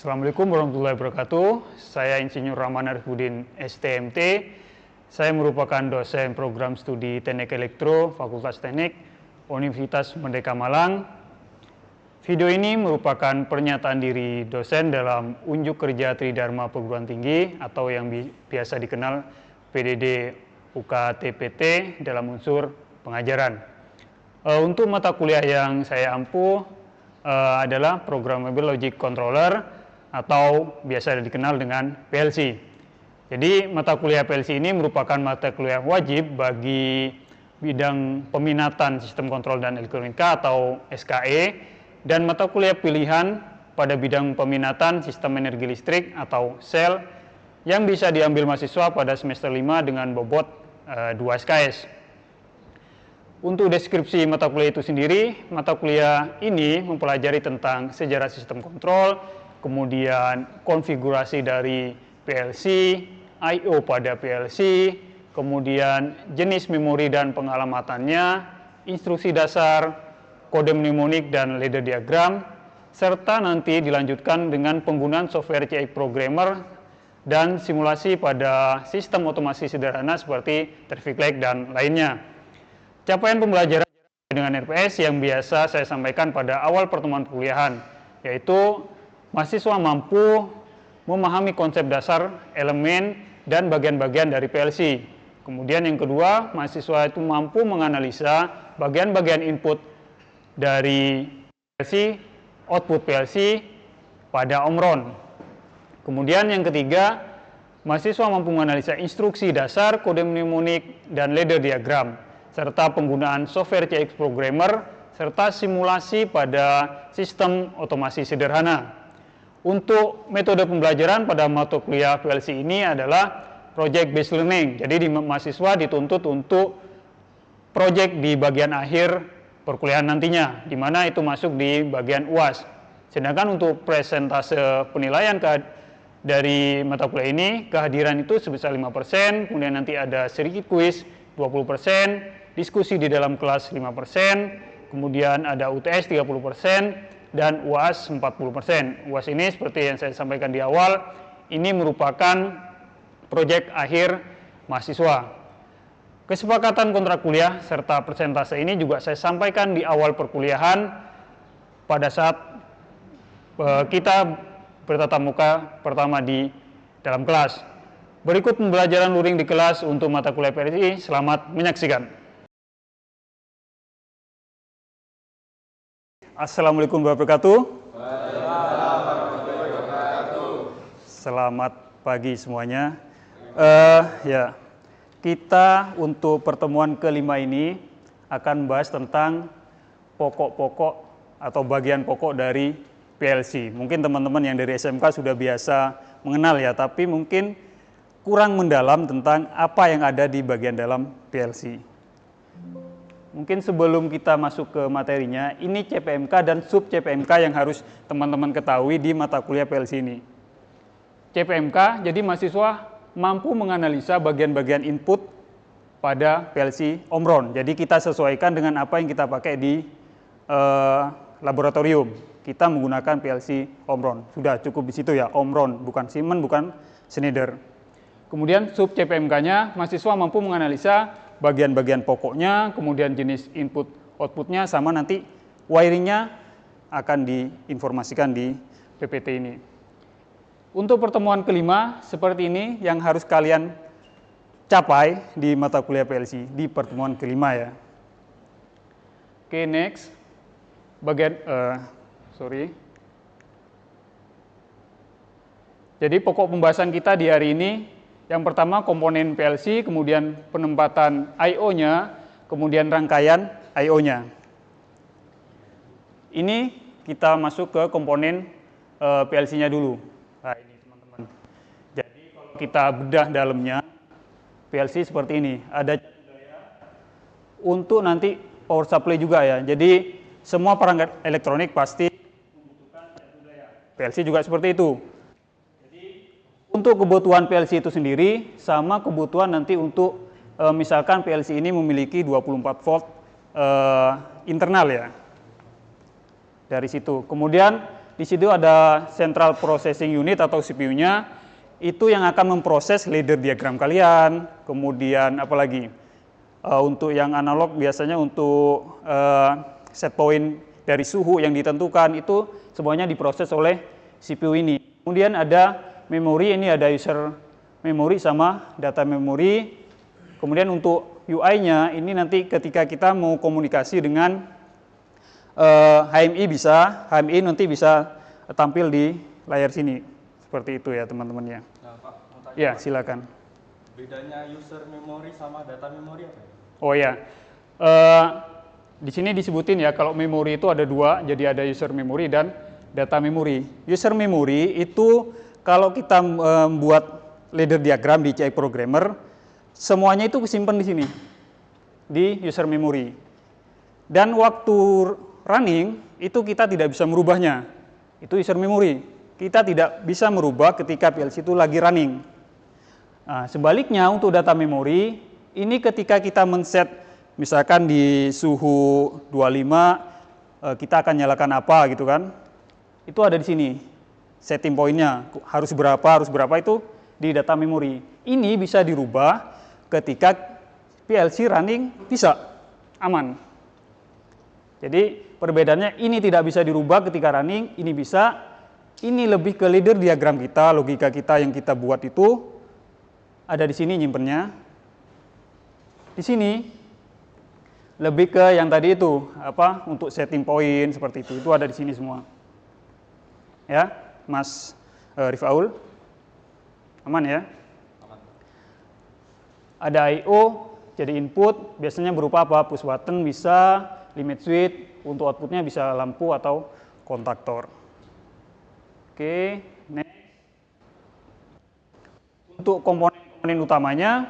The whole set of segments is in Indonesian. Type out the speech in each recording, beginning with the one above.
Assalamualaikum warahmatullahi wabarakatuh. Saya Insinyur Rahman Arifudin, STMT. Saya merupakan dosen program studi Teknik Elektro, Fakultas Teknik, Universitas Merdeka Malang. Video ini merupakan pernyataan diri dosen dalam unjuk kerja Tridharma Perguruan Tinggi atau yang biasa dikenal PDD UKTPT dalam unsur pengajaran. Untuk mata kuliah yang saya ampuh adalah Programmable Logic Controller atau biasa dikenal dengan PLC. Jadi mata kuliah PLC ini merupakan mata kuliah wajib bagi bidang peminatan sistem kontrol dan elektronika atau SKE dan mata kuliah pilihan pada bidang peminatan sistem energi listrik atau SEL yang bisa diambil mahasiswa pada semester 5 dengan bobot 2 SKS. Untuk deskripsi mata kuliah itu sendiri, mata kuliah ini mempelajari tentang sejarah sistem kontrol, kemudian konfigurasi dari PLC, I/O pada PLC, kemudian jenis memori dan pengalamannya, instruksi dasar, kode mnemonik dan ladder diagram, serta nanti dilanjutkan dengan penggunaan software CX Programmer dan simulasi pada sistem otomasi sederhana seperti traffic light dan lainnya. Capaian pembelajaran dengan RPS yang biasa saya sampaikan pada awal pertemuan perkuliahan, yaitu mahasiswa mampu memahami konsep dasar, elemen, dan bagian-bagian dari PLC. Kemudian yang kedua, mahasiswa itu mampu menganalisa bagian-bagian input dari PLC, output PLC pada Omron. Kemudian yang ketiga, mahasiswa mampu menganalisa instruksi dasar, kode mnemonik, dan ladder diagram, serta penggunaan software CX Programmer, serta simulasi pada sistem otomasi sederhana. Untuk metode pembelajaran pada mata kuliah PLC ini adalah project based learning. Jadi mahasiswa dituntut untuk project di bagian akhir perkuliahan nantinya, di mana itu masuk di bagian UAS. Sedangkan untuk presentase penilaian dari mata kuliah ini, kehadiran itu sebesar 5%, kemudian nanti ada sedikit kuis 20%, diskusi di dalam kelas 5%, kemudian ada UTS 30%, dan UAS 40%. UAS ini seperti yang saya sampaikan di awal, ini merupakan proyek akhir mahasiswa. Kesepakatan kontrak kuliah serta persentase ini juga saya sampaikan di awal perkuliahan pada saat kita bertatap muka pertama di dalam kelas. Berikut pembelajaran luring di kelas untuk mata kuliah PLC. Selamat menyaksikan. Assalamualaikum warahmatullahi wabarakatuh. Selamat pagi semuanya. Kita untuk pertemuan kelima ini akan membahas tentang pokok-pokok atau bagian pokok dari PLC. Mungkin teman-teman yang dari SMK sudah biasa mengenal ya, tapi mungkin kurang mendalam tentang apa yang ada di bagian dalam PLC. Mungkin sebelum kita masuk ke materinya, ini CPMK dan sub CPMK yang harus teman-teman ketahui di mata kuliah PLC ini. CPMK, jadi mahasiswa mampu menganalisa bagian-bagian input pada PLC Omron. Jadi kita sesuaikan dengan apa yang kita pakai di laboratorium. Kita menggunakan PLC Omron. Sudah cukup di situ ya, Omron, bukan Siemens, bukan Schneider. Kemudian sub CPMK-nya, mahasiswa mampu menganalisa bagian-bagian pokoknya, kemudian jenis input outputnya, sama nanti wiringnya akan diinformasikan di PPT ini. Untuk pertemuan kelima, seperti ini yang harus kalian capai di mata kuliah PLC di pertemuan kelima ya. Oke, next. Jadi pokok pembahasan kita di hari ini, yang pertama komponen PLC, kemudian penempatan I/O-nya, kemudian rangkaian I/O-nya. Ini kita masuk ke komponen PLC-nya dulu. Nah ini teman-teman. Jadi kalau kita bedah dalamnya, PLC seperti ini. Ada untuk nanti power supply juga ya. Jadi semua perangkat elektronik pasti membutuhkan daya. PLC juga seperti itu. Untuk kebutuhan PLC itu sendiri, sama kebutuhan nanti untuk misalkan PLC ini memiliki 24 volt internal ya. Dari situ. Kemudian di situ ada Central Processing Unit atau CPU-nya, itu yang akan memproses ladder diagram kalian, kemudian apalagi untuk yang analog biasanya untuk set point dari suhu yang ditentukan, itu semuanya diproses oleh CPU ini. Kemudian ada memori, ini ada user memori sama data memori. Kemudian untuk UI-nya ini nanti ketika kita mau komunikasi dengan HMI HMI nanti bisa tampil di layar sini. Seperti itu ya teman-temannya. Nah, Pak, mau tanya, ya, Pak. silakan. Bedanya user memory sama data memory apa? Oh ya, di sini disebutin ya kalau memori itu ada dua, jadi ada user memory dan data memory. User memory itu kalau kita membuat ladder diagram di CI programmer, semuanya itu kesimpan di sini, di user memory. Dan waktu running, itu kita tidak bisa merubahnya. Itu user memory. Kita tidak bisa merubah ketika PLC itu lagi running. Nah, sebaliknya untuk data memory, ini ketika kita men-set, misalkan di suhu 25, kita akan nyalakan apa gitu kan. Itu ada di sini, setting point-nya. Harus berapa itu di data memory. Ini bisa dirubah ketika PLC running bisa, aman. Jadi perbedaannya ini tidak bisa dirubah ketika running, ini bisa. Ini lebih ke ladder diagram kita, logika kita yang kita buat itu ada di sini nyimpennya. Di sini lebih ke yang tadi itu, apa untuk setting point seperti itu ada di sini semua. Ya, Mas Rifaul, aman ya? Aman. Ada I/O, jadi input biasanya berupa apa? Push button bisa, limit switch, untuk outputnya bisa lampu atau kontaktor. Oke, next. Untuk komponen utamanya,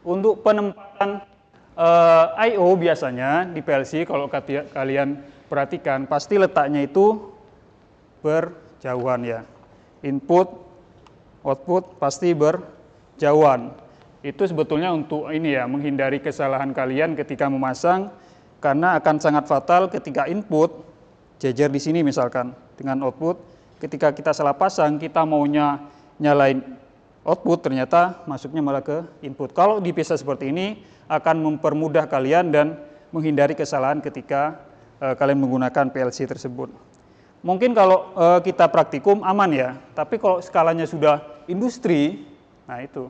untuk penempatan I/O biasanya di PLC kalau kalian perhatikan pasti letaknya itu berjauhan ya. Input, output pasti berjauhan. Itu sebetulnya untuk ini ya, menghindari kesalahan kalian ketika memasang, karena akan sangat fatal ketika input jejer di sini misalkan dengan output, ketika kita salah pasang, kita maunya nyalain output, ternyata masuknya malah ke input. Kalau dipisah seperti ini akan mempermudah kalian dan menghindari kesalahan ketika kalian menggunakan PLC tersebut. Mungkin kalau kita praktikum aman ya, tapi kalau skalanya sudah industri, nah itu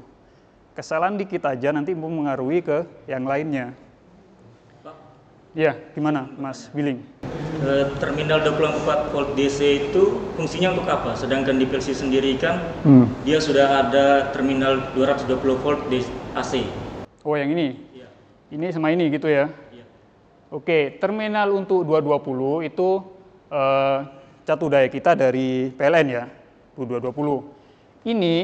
kesalahan dikit aja nanti mempengaruhi ke yang lainnya. Pak? Ya, gimana Mas Billing? Terminal 24 volt DC itu fungsinya untuk apa? Sedangkan di PLC sendiri kan dia sudah ada terminal 220 volt AC. Oh, yang ini? Iya. Ini sama ini gitu ya? Iya. Oke, terminal untuk 220 itu catu daya kita dari PLN ya, 220. Ini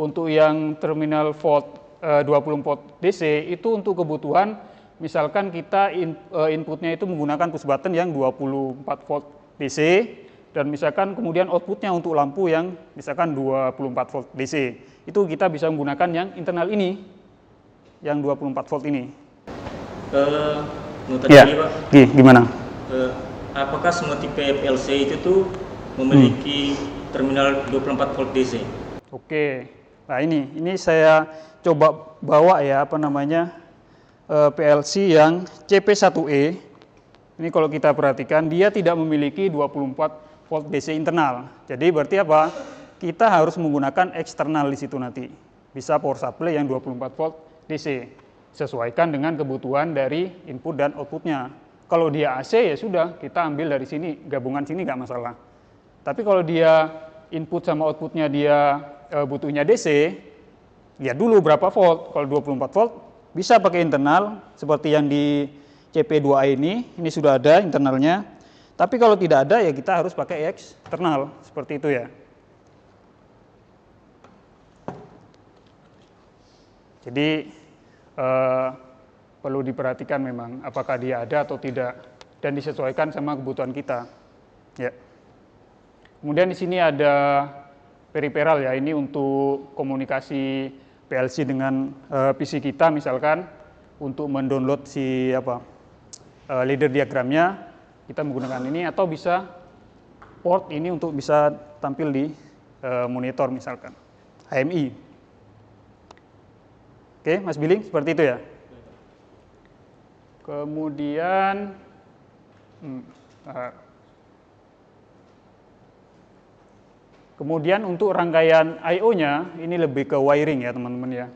untuk yang terminal volt 20 volt DC itu untuk kebutuhan misalkan kita inputnya itu menggunakan push button yang 24 volt DC dan misalkan kemudian outputnya untuk lampu yang misalkan 24 volt DC. Itu kita bisa menggunakan yang internal ini, yang 24 volt ini. Mau tanya lagi, Pak. Gimana? Apakah semua tipe PLC itu tuh memiliki terminal 24 volt DC? Oke. Nah ini saya coba bawa ya PLC yang CP1E. Ini kalau kita perhatikan dia tidak memiliki 24 volt DC internal. Jadi berarti apa? Kita harus menggunakan eksternal di situ nanti. Bisa power supply yang 24 volt DC. Sesuaikan dengan kebutuhan dari input dan outputnya. Kalau dia AC ya sudah, kita ambil dari sini, gabungan sini nggak masalah. Tapi kalau dia input sama outputnya dia butuhnya DC, lihat dulu berapa volt. Kalau 24 volt bisa pakai internal seperti yang di CP2A ini sudah ada internalnya. Tapi kalau tidak ada ya kita harus pakai eksternal seperti itu ya. Jadi perlu diperhatikan memang apakah dia ada atau tidak dan disesuaikan sama kebutuhan kita. Ya. Kemudian di sini ada periferal ya, ini untuk komunikasi PLC dengan PC kita misalkan. untuk mendownload si ladder diagramnya, kita menggunakan ini, atau bisa port ini untuk bisa tampil di monitor misalkan HMI. Oke, Mas Billing, seperti itu ya. Kemudian kemudian untuk rangkaian I/O-nya ini lebih ke wiring ya teman-teman ya.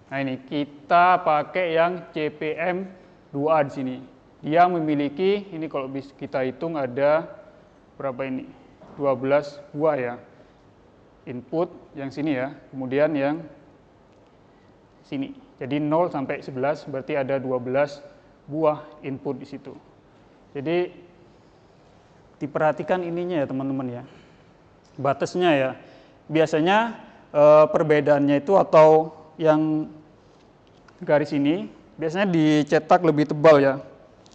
Nah ini kita pakai yang CPM2A di sini. Dia memiliki, ini kalau kita hitung ada berapa ini? 12 buah ya. Input yang sini ya, kemudian yang sini. Jadi 0 sampai 11 berarti ada 12 buah input di situ. Jadi diperhatikan ininya ya teman-teman ya. Batasnya ya. Biasanya perbedaannya itu atau yang garis ini biasanya dicetak lebih tebal ya.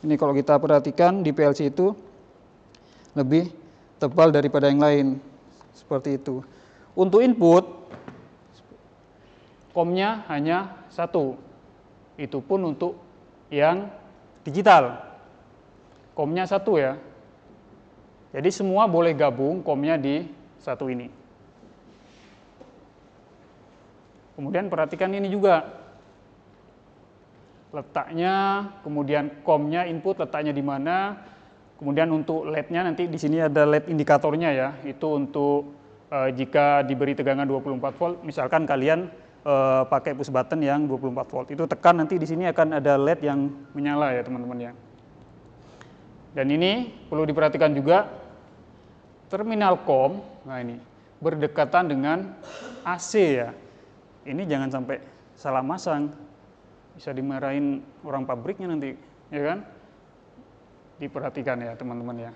Ini kalau kita perhatikan di PLC itu lebih tebal daripada yang lain. Seperti itu. Untuk input, COM-nya hanya satu. Itu pun untuk yang digital. COM-nya satu ya. Jadi semua boleh gabung COM-nya di satu ini. Kemudian perhatikan ini juga. Letaknya, kemudian COM-nya input letaknya di mana. Kemudian untuk LED-nya nanti di sini ada LED indikatornya ya. Itu untuk jika diberi tegangan 24 volt, misalkan kalian pakai push button yang 24 volt. Itu tekan nanti di sini akan ada LED yang menyala ya teman-teman ya. Dan ini perlu diperhatikan juga terminal COM, nah ini berdekatan dengan AC ya. Ini jangan sampai salah masang, bisa dimarahin orang pabriknya nanti, ya kan? Diperhatikan ya teman-teman ya.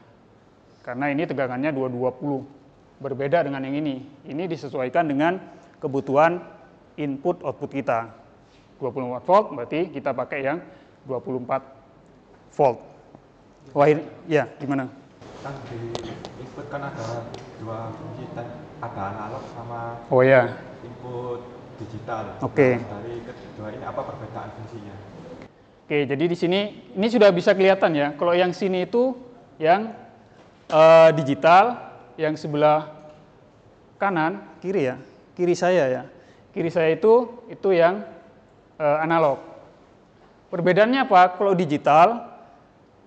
Karena ini tegangannya 220, berbeda dengan yang ini. Ini disesuaikan dengan kebutuhan input output kita. 24 volt berarti kita pakai yang 24 volt. Wah, ya gimana? Kan di input kan ada dua fungsi, ada analog sama input digital. Oke. Dari kedua ini apa perbedaan fungsinya? Oke, jadi di sini ini sudah bisa kelihatan ya. Kalau yang sini itu yang digital, yang sebelah kanan kiri ya, kiri saya ya. Kiri saya itu yang analog. Perbedaannya apa? Kalau digital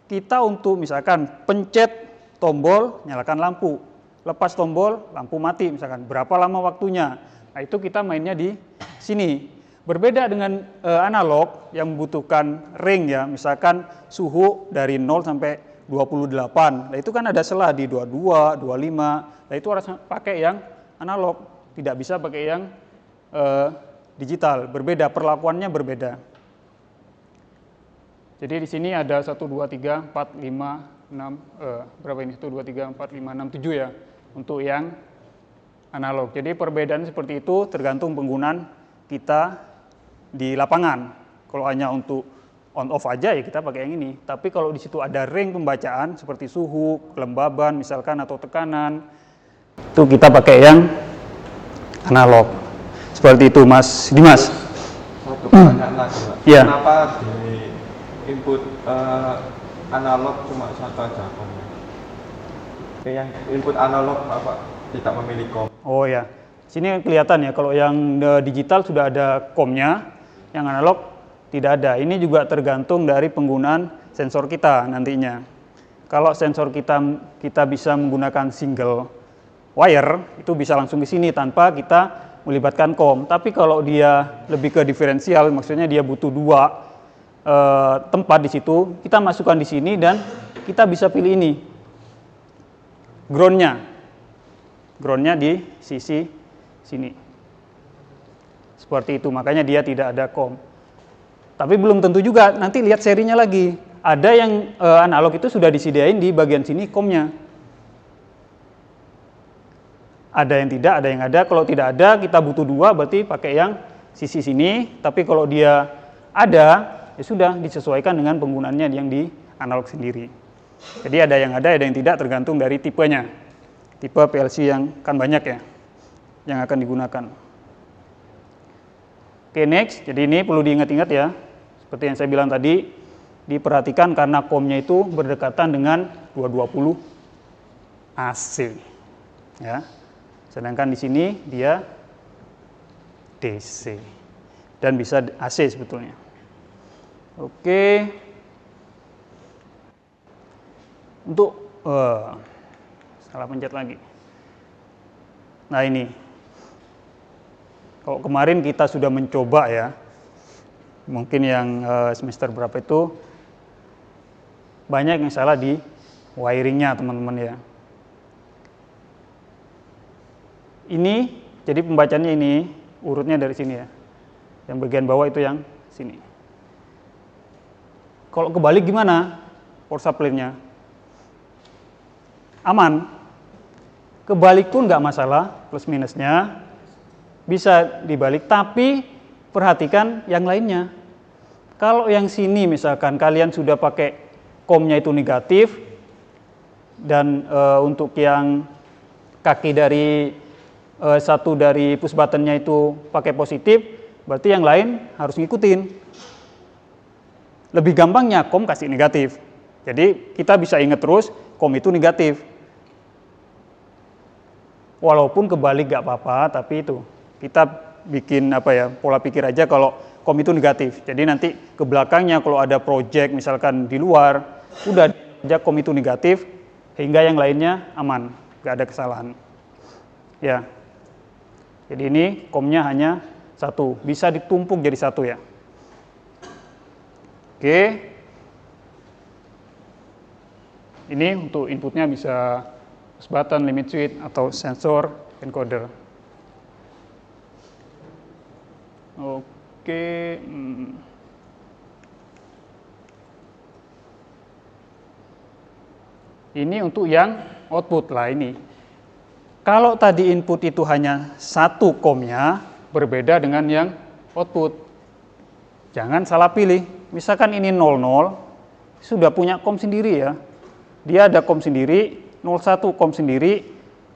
kita untuk misalkan pencet tombol nyalakan lampu, lepas tombol lampu mati misalkan. Berapa lama waktunya? Nah, itu kita mainnya di sini. Berbeda dengan analog yang membutuhkan ring ya, misalkan suhu dari 0 sampai 28. Nah, itu kan ada selah di 22, 25. Nah, itu harus pakai yang analog, tidak bisa pakai yang digital. Berbeda, perlakuannya berbeda. Jadi di sini ada 1, 2, 3, 4, 5, 6, berapa ini? 1, 2, 3, 4, 5, 6, 7 ya, untuk yang analog. Jadi perbedaan seperti itu tergantung penggunaan kita di lapangan. Kalau hanya untuk on off aja ya kita pakai yang ini. Tapi kalau di situ ada ring pembacaan seperti suhu, kelembaban misalkan atau tekanan, itu kita pakai yang analog. Seperti itu Mas Dimas. Satu pertanyaan lagi Pak. Ya. Kenapa di input analog cuma satu aja COM-nya? Yang input analog Pak tidak memilih COM. Oh ya, sini kelihatan ya kalau yang digital sudah ada COM-nya, yang analog tidak ada. Ini juga tergantung dari penggunaan sensor kita nantinya. Kalau sensor kita bisa menggunakan single wire, itu bisa langsung ke sini tanpa kita melibatkan COM. Tapi kalau dia lebih ke diferensial, maksudnya dia butuh dua tempat di situ, kita masukkan di sini dan kita bisa pilih ini groundnya di sisi sini seperti itu, makanya dia tidak ada COM. Tapi belum tentu juga, nanti lihat serinya lagi, ada yang analog itu sudah disediain di bagian sini COM-nya, ada yang tidak, ada yang ada. Kalau tidak ada kita butuh dua, berarti pakai yang sisi sini. Tapi kalau dia ada, ya sudah disesuaikan dengan penggunaannya yang di analog sendiri. Jadi ada yang tidak, tergantung dari tipenya. Tipe PLC yang kan banyak ya, yang akan digunakan. Oke, next. Jadi ini perlu diingat-ingat ya, Seperti yang saya bilang tadi, diperhatikan karena COM-nya itu berdekatan dengan 220 AC. Ya. Sedangkan di sini dia DC dan bisa AC sebetulnya. Oke. Untuk salah pencet lagi. Nah ini, kalau kemarin kita sudah mencoba ya, mungkin yang semester berapa itu banyak yang salah di wiringnya teman-teman ya. Ini, jadi pembacanya ini, urutnya dari sini ya. Yang bagian bawah itu yang sini. Kalau kebalik gimana power supply-nya? Aman. Kebalik pun nggak masalah, plus minusnya bisa dibalik, tapi perhatikan yang lainnya. Kalau yang sini misalkan kalian sudah pakai COM-nya itu negatif, dan untuk yang kaki dari satu dari push button-nya itu pakai positif, berarti yang lain harus ngikutin. Lebih gampangnya COM kasih negatif. Jadi kita bisa ingat terus COM itu negatif. Walaupun kebalik gak apa-apa, tapi itu kita bikin pola pikir aja kalau COM itu negatif. Jadi nanti ke belakangnya kalau ada project misalkan di luar, udah aja COM itu negatif, hingga yang lainnya aman, gak ada kesalahan. Ya, jadi ini COM-nya hanya satu, bisa ditumpuk jadi satu ya. Oke, ini untuk inputnya bisa push button, limit switch, atau sensor, encoder. Oke. Ini untuk yang output lah ini. Kalau tadi input itu hanya satu COM-nya, berbeda dengan yang output. Jangan salah pilih. Misalkan ini 00, sudah punya COM sendiri ya. Dia ada COM sendiri, 01 COM sendiri,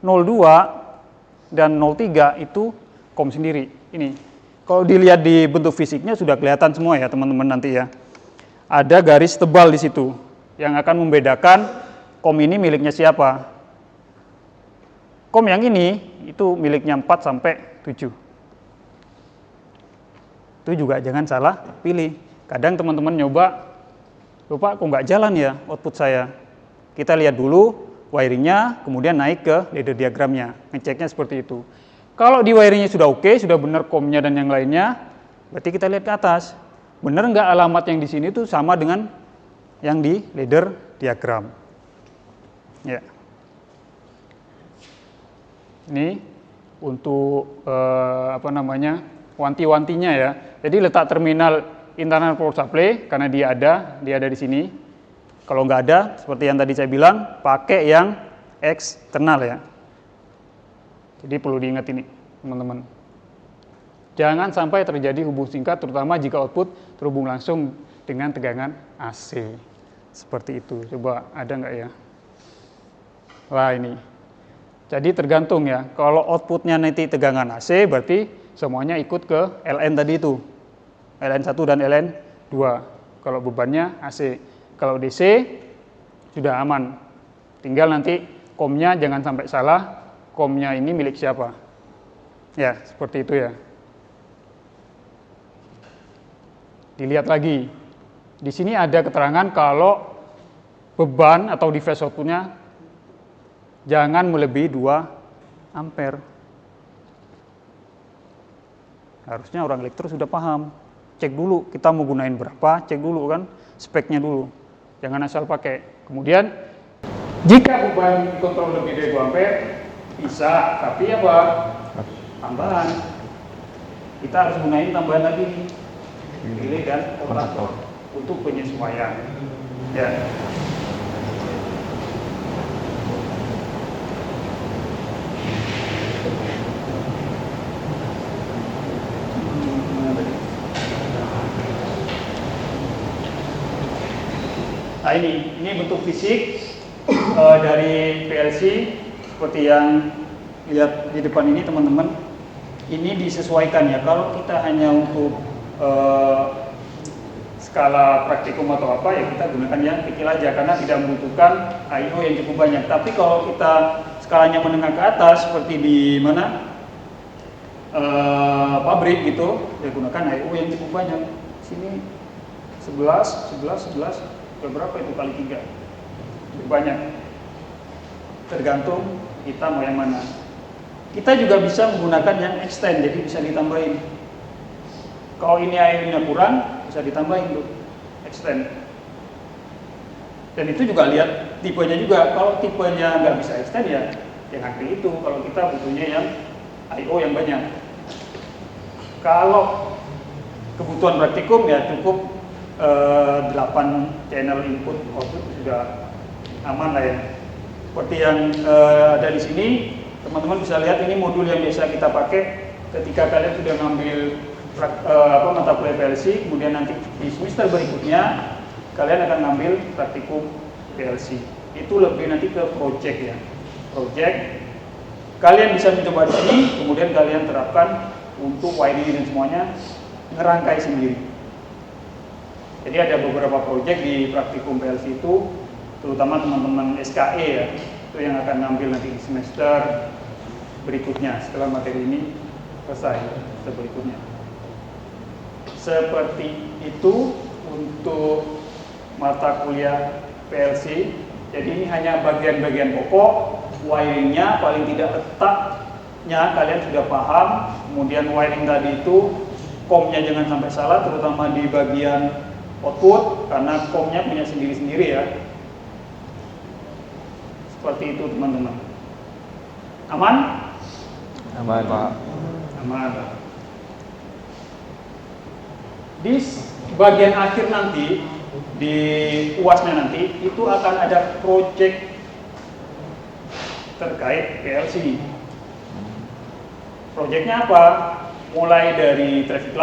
02 dan 03 itu COM sendiri. Ini, kalau dilihat di bentuk fisiknya sudah kelihatan semua ya teman-teman nanti ya. Ada garis tebal di situ yang akan membedakan COM ini miliknya siapa. COM yang ini itu miliknya 4 sampai 7. Itu juga jangan salah pilih. Kadang teman-teman nyoba, lupa kok nggak jalan ya output saya. Kita lihat dulu wiringnya, kemudian naik ke ladder diagramnya, ngeceknya seperti itu. Kalau di wiringnya sudah oke, sudah benar COM-nya dan yang lainnya, berarti kita lihat ke atas. Benar nggak alamat yang di sini itu sama dengan yang di ladder diagram. Ya. Ini untuk wanti-wantinya ya. Jadi letak terminal internal power supply karena dia ada di sini. Kalau nggak ada, seperti yang tadi saya bilang, pakai yang eksternal ya. Jadi perlu diingat ini, teman-teman. Jangan sampai terjadi hubung singkat, terutama jika output terhubung langsung dengan tegangan AC. Seperti itu. Coba ada nggak ya? Wah ini. Jadi tergantung ya. Kalau outputnya nanti tegangan AC, berarti semuanya ikut ke LN tadi itu. LN1 dan LN2. Kalau bebannya AC. Kalau DC sudah aman, tinggal nanti COM-nya jangan sampai salah, COM-nya ini milik siapa. Ya, seperti itu ya. Dilihat lagi, di sini ada keterangan kalau beban atau device output-nya jangan melebihi 2 ampere. Harusnya orang elektro sudah paham. Cek dulu, kita mau gunain berapa, cek dulu kan, speknya dulu. Jangan asal pakai. Kemudian jika beban kontrol lebih dari 2 ampere bisa, tapi apa? Tambahan. Kita harus gunain tambahan lagi. Relay dan kontaktor untuk penyesuaian. Ya. Nah ini bentuk fisik dari PLC seperti yang lihat di depan ini teman-teman. Ini disesuaikan ya. Kalau kita hanya untuk skala praktikum atau apa, ya kita gunakan yang kecil aja karena tidak membutuhkan I/O yang cukup banyak. Tapi kalau kita skalanya menengah ke atas seperti di mana pabrik gitu, ya gunakan I/O yang cukup banyak. Sini 11, berapa itu kali 3? Lebih banyak. Tergantung kita mau yang mana. Kita juga bisa menggunakan yang extend, jadi bisa ditambahin. Kalau ini I/O-nya kurang, bisa ditambahin tuh, extend. Dan itu juga lihat tipenya juga. Kalau tipenya nggak bisa extend ya yang aktif itu. Kalau kita butuhnya yang I/O yang banyak. Kalau kebutuhan praktikum ya cukup 8 channel input output sudah aman lah ya. Seperti yang ada di sini, teman-teman bisa lihat ini modul yang biasa kita pakai ketika kalian sudah ngambil mata kuliah PLC, kemudian nanti di semester berikutnya kalian akan ngambil praktikum PLC. Itu lebih nanti ke project ya. Project kalian bisa mencoba di sini, kemudian kalian terapkan untuk wiring dan semuanya ngerangkai sendiri. Jadi ada beberapa project di praktikum PLC itu, terutama teman-teman SKE ya, itu yang akan ngambil nanti di semester berikutnya setelah materi ini selesai, semester berikutnya. Seperti itu untuk mata kuliah PLC. Jadi ini hanya bagian-bagian pokok, wiringnya paling tidak letaknya kalian sudah paham. Kemudian wiring tadi itu COM-nya jangan sampai salah, terutama di bagian output karena COM-nya punya sendiri-sendiri ya. Seperti itu teman-teman. Aman? Aman, Pak. Aman. Di bagian akhir nanti, di UASnya nanti, itu akan ada project terkait PLC. Projectnya apa? Mulai dari traffic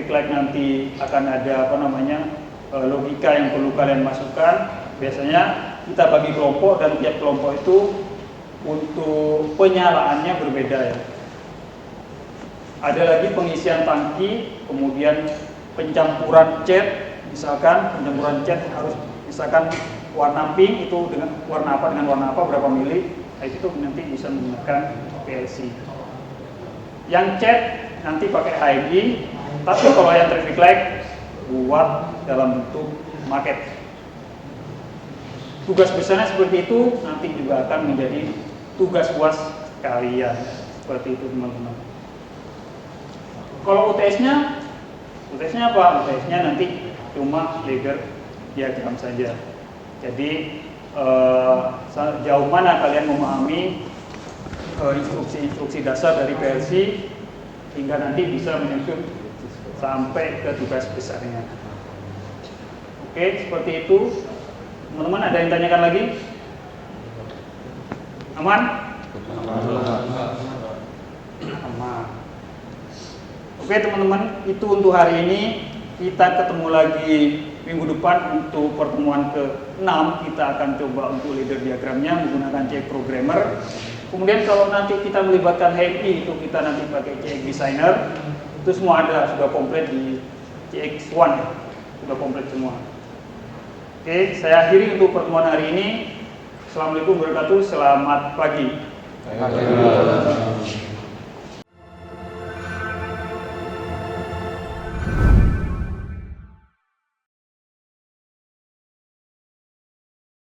light nanti akan ada logika yang perlu kalian masukkan. Biasanya kita bagi kelompok dan tiap kelompok itu untuk penyalaannya berbeda ya. Ada lagi pengisian tangki, kemudian pencampuran cat, misalkan pencampuran cat harus misalkan warna pink itu dengan warna apa berapa mili, itu nanti bisa menggunakan PLC. Yang cat nanti pakai HMI, tapi kalau yang traffic light buat dalam bentuk market. Tugas besarnya seperti itu, nanti juga akan menjadi tugas UAS kalian. Seperti itu teman-teman. Kalau UTS-nya apa? UTS-nya nanti cuma ladder diagram saja. Jadi sejauh mana kalian memahami instruksi-instruksi dasar dari PLC hingga nanti bisa menyusun sampai ke tugas besarnya. Oke, seperti itu. Teman-teman ada yang tanyakan lagi? Aman? Aman. Oke teman-teman, itu untuk hari ini. Kita ketemu lagi minggu depan untuk pertemuan ke-6. Kita akan coba untuk leader diagramnya menggunakan CX Programmer. Kemudian kalau nanti kita melibatkan HMI, itu kita nanti pakai CX Designer. Itu semua ada, sudah komplit di CX1, sudah komplit semua. Oke, saya akhiri untuk pertemuan hari ini. Assalamualaikum warahmatullahi wabarakatuh. Selamat pagi.